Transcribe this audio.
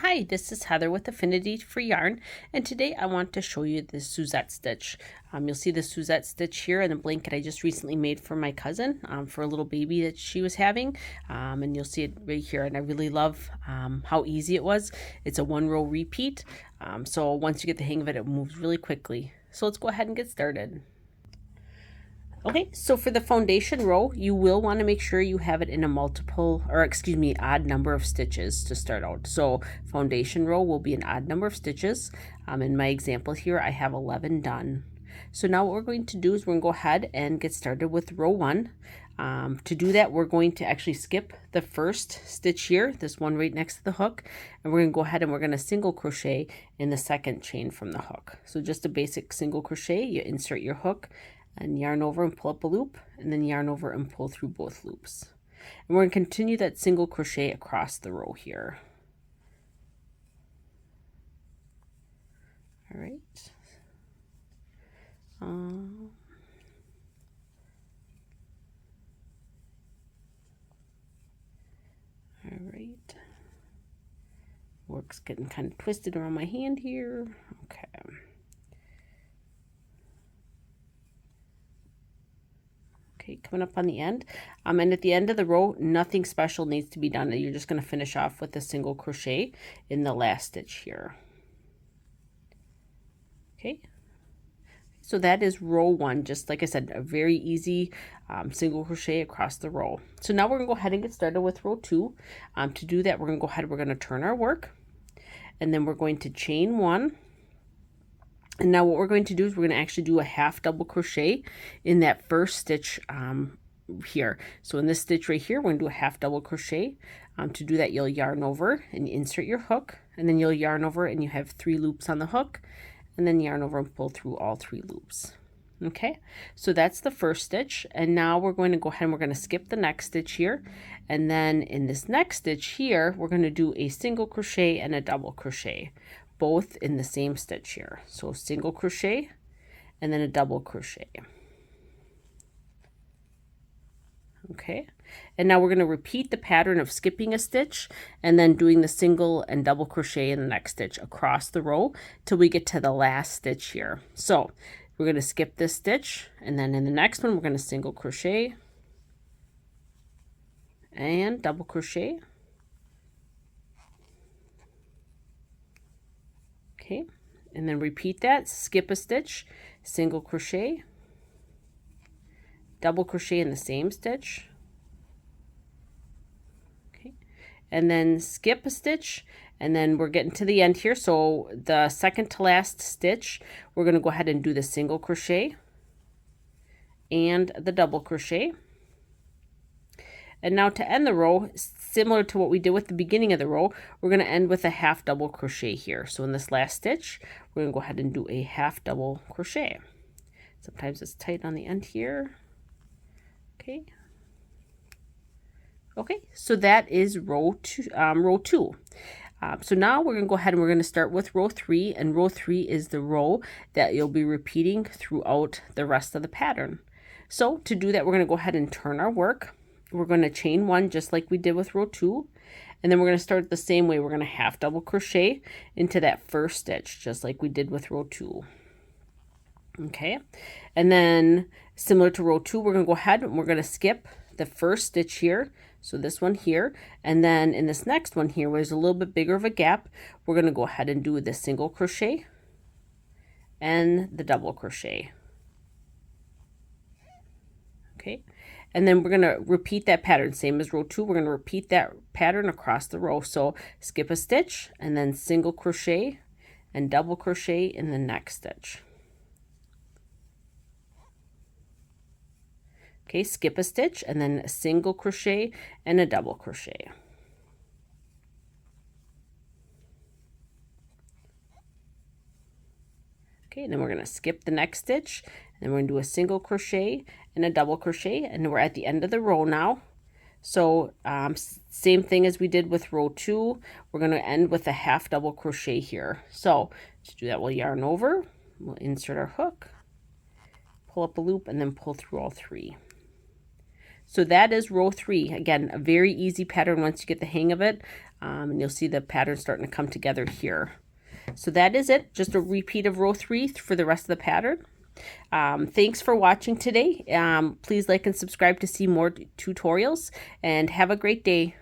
Hi, this is Heather with Affinity for Yarn, and today I want to show you the Suzette Stitch. You'll see the Suzette Stitch here in the blanket I just recently made for my cousin for a little baby that she was having, and you'll see it right here, and I really love how easy it was. It's a one row repeat, so once you get the hang of it, it moves really quickly. So let's go ahead and get started. Okay, so for the foundation row, you will want to make sure you have it in a odd number of stitches to start out. So foundation row will be an odd number of stitches. In my example here, I have 11 done. So now what we're going to do is we're going to go ahead and get started with row 1. To do that, we're going to actually skip the first stitch here, this one right next to the hook, and we're going to go ahead and we're going to single crochet in the second chain from the hook. So just a basic single crochet, you insert your hook, and yarn over and pull up a loop, and then yarn over and pull through both loops. And we're going to continue that single crochet across the row here. All right. All right. Work's getting kind of twisted around my hand here. Okay. Coming up on the end, and at the end of the row, nothing special needs to be done. You're just going to finish off with a single crochet in the last stitch here. Okay, so that is row 1. Just like I said, a very easy single crochet across the row. So now we're going to go ahead and get started with row 2. To do that, we're going to go ahead, we're going to turn our work, and then we're going to chain 1. And now what we're going to do is we're going to actually do a half double crochet in that first stitch here. So in this stitch right here, we're going to do a half double crochet. To do that, you'll yarn over and insert your hook, and then you'll yarn over and you have 3 loops on the hook, and then yarn over and pull through all 3 loops. Okay, so that's the first stitch, and now we're going to go ahead and we're going to skip the next stitch here, and then in this next stitch here, we're going to do a single crochet and a double crochet, both in the same stitch here. So single crochet and then a double crochet. Okay, and now we're going to repeat the pattern of skipping a stitch and then doing the single and double crochet in the next stitch across the row till we get to the last stitch here. So we're going to skip this stitch, and then in the next one we're going to single crochet and double crochet. Okay, and then repeat that, skip a stitch, single crochet, double crochet in the same stitch, okay, and then skip a stitch, and then we're getting to the end here. So the second to last stitch, we're going to go ahead and do the single crochet and the double crochet. And now to end the row, similar to what we did with the beginning of the row, we're going to end with a half double crochet here. So in this last stitch, we're going to go ahead and do a half double crochet. Sometimes it's tight on the end here. Okay. Okay, so that is row 2. So now we're going to go ahead and we're going to start with row 3, and row 3 is the row that you'll be repeating throughout the rest of the pattern. So to do that, we're going to go ahead and turn our work. We're going to chain 1 just like we did with row 2, and then we're going to start the same way. We're going to half double crochet into that first stitch just like we did with row 2. Okay, and then similar to row 2, we're going to go ahead and we're going to skip the first stitch here, so this one here, and then in this next one here where there's a little bit bigger of a gap, we're going to go ahead and do the single crochet and the double crochet. Okay, and then we're going to repeat that pattern, same as row 2. We're going to repeat that pattern across the row. So skip a stitch and then single crochet and double crochet in the next stitch. Okay, skip a stitch and then a single crochet and a double crochet. Okay, and then we're going to skip the next stitch, and then we're going to do a single crochet and a double crochet, and we're at the end of the row now. So same thing as we did with row 2, we're going to end with a half double crochet here. So to do that, we'll yarn over, we'll insert our hook, pull up a loop, and then pull through all 3. So that is row 3. Again, a very easy pattern once you get the hang of it. And you'll see the pattern starting to come together here. So that is it, just a repeat of row 3 for the rest of the pattern. Thanks for watching today. Please like and subscribe to see more tutorials, and have a great day.